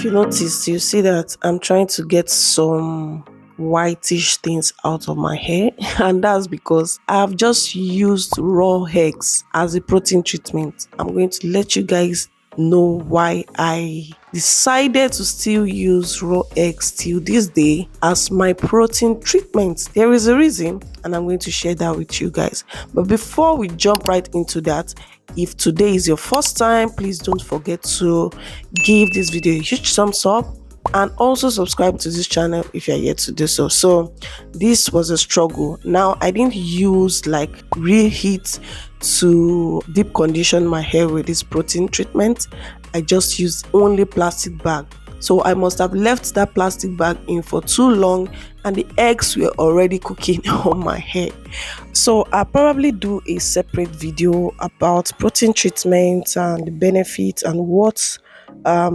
you notice, you see that I'm trying to get some whitish things out of my hair, and that's because I've just used raw eggs as a protein treatment. I'm going to let you guys know why I decided to still use raw eggs till this day as my protein treatment. There is a reason, and I'm going to share that with you guys. But before we jump right into that, if today is your first time, please don't forget to give this video a huge thumbs up and also subscribe to this channel if you're yet to do so. So this was a struggle. Now, I didn't use like real heat to deep condition my hair with this protein treatment. I just used only plastic bag. So I must have left that plastic bag in for too long and the eggs were already cooking on my hair. So I'll probably do a separate video about protein treatment and the benefits and what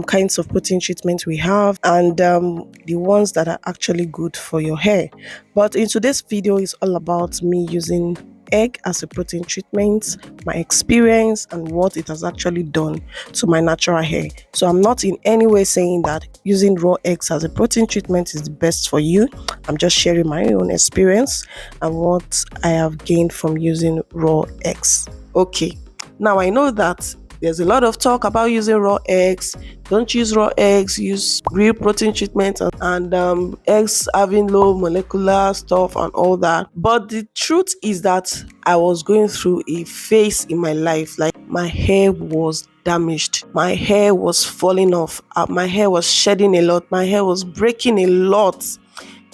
kinds of protein treatment we have, and the ones that are actually good for your hair. But in today's video is all about me using egg as a protein treatment, my experience, and what it has actually done to my natural hair. So I'm not in any way saying that using raw eggs as a protein treatment is the best for you. I'm just sharing my own experience and what I have gained from using raw eggs. Okay, now I know that there's a lot of talk about using raw eggs. Don't use raw eggs, use real protein treatment and eggs having low molecular stuff and all that. But the truth is that I was going through a phase in my life, like my hair was damaged, my hair was falling off, my hair was shedding a lot, my hair was breaking a lot.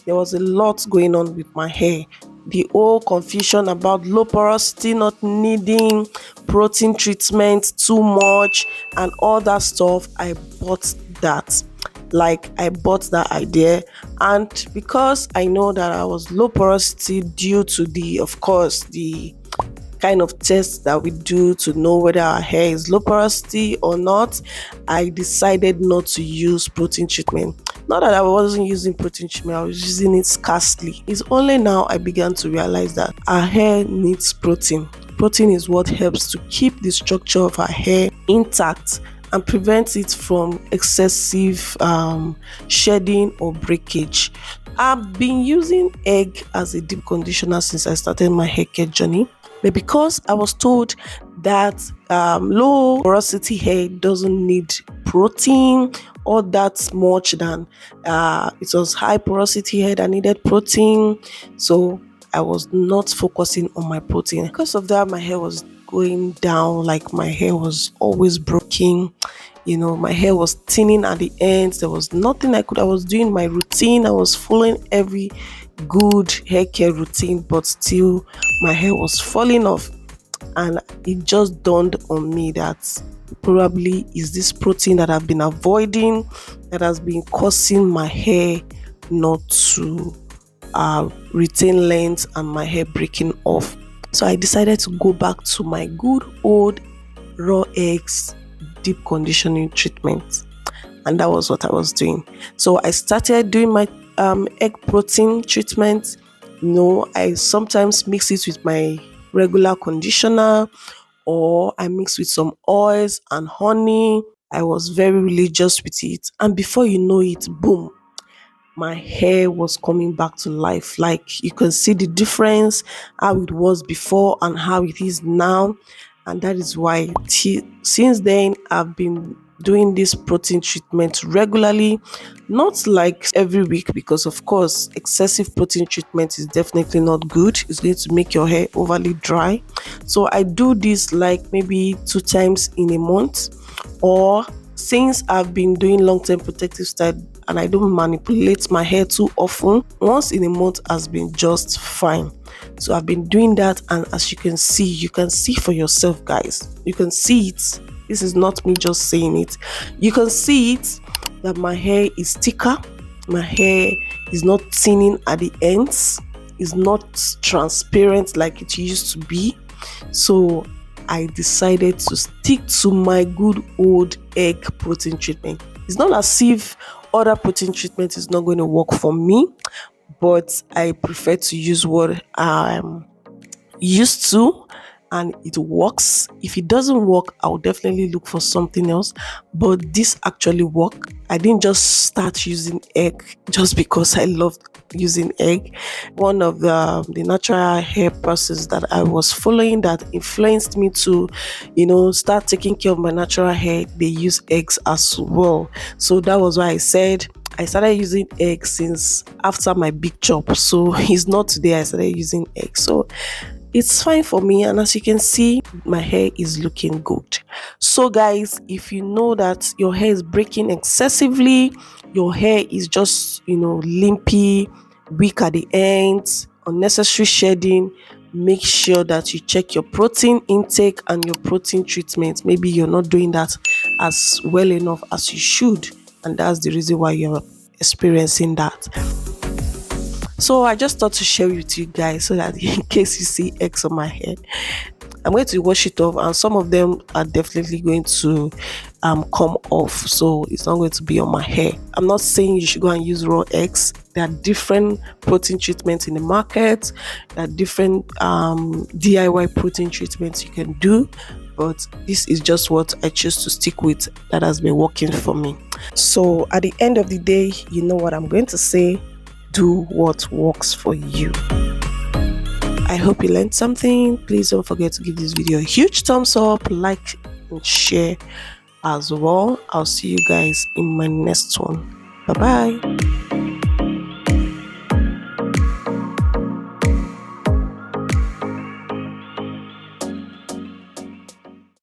There was a lot going on with my hair. The whole confusion about low porosity, not needing protein treatment too much and all that stuff, I bought that. I bought that idea, and because I know that I was low porosity due to the kind of tests that we do to know whether our hair is low porosity or not, I decided not to use protein treatment. Not that I wasn't using protein treatment, I was using it scarcely. It's only now I began to realize that our hair needs protein. Protein is what helps to keep the structure of our hair intact and prevents it from excessive shedding or breakage. I've been using egg as a deep conditioner since I started my hair care journey. But because I was told that low porosity hair doesn't need protein or that much than it was high porosity hair that needed protein, so I was not focusing on my protein. Because of that, my hair was going down, like my hair was always broken. My hair was thinning at the ends. There was nothing I was doing my routine. I was following every good hair care routine, but still my hair was falling off. And it just dawned on me that probably is this protein that I've been avoiding that has been causing my hair not to retain length and my hair breaking off. So I decided to go back to my good old raw eggs deep conditioning treatment, and that was what I was doing. So I started doing my egg protein treatment. I sometimes mix it with my regular conditioner, or I mix with some oils and honey. I was very religious with it, and before you know it, boom, my hair was coming back to life. Like, you can see the difference, how it was before and how it is now. And that is why since then I've been doing this protein treatment regularly, not like every week, because of course excessive protein treatment is definitely not good. It's going to make your hair overly dry. So I do this like maybe 2 times in a month, or since I've been doing long-term protective style and I don't manipulate my hair too often, once in a month has been just fine. So I've been doing that, and as you can see for yourself, guys. You can see it. This is not me just saying it. You can see it that my hair is thicker. My hair is not thinning at the ends. It's not transparent like it used to be. So I decided to stick to my good old egg protein treatment. It's not as if other protein treatment is not going to work for me, but I prefer to use what I'm used to and it works. If it doesn't work, I'll definitely look for something else. But this actually worked. I didn't just start using egg just because I loved using egg. One of the natural hair process that I was following that influenced me to, start taking care of my natural hair, they use eggs as well. So that was why I said I started using eggs since after my big chop. So it's not today I started using eggs. So it's fine for me, and as you can see, my hair is looking good. So guys, if you know that your hair is breaking excessively, your hair is just limpy, weak at the ends, unnecessary shedding, make sure that you check your protein intake and your protein treatment. Maybe you're not doing that as well enough as you should, and that's the reason why you're experiencing that. So I just thought to share with you guys so that in case you see X on my head, I'm going to wash it off, and some of them are definitely going to come off. So it's not going to be on my hair. I'm not saying you should go and use raw eggs. There are different protein treatments in the market. There are different DIY protein treatments you can do. But this is just what I choose to stick with that has been working for me. So at the end of the day, you know what I'm going to say. Do what works for you. I hope you learned something. Please don't forget to give this video a huge thumbs up, like and share as well. I'll see you guys in my next one. Bye bye.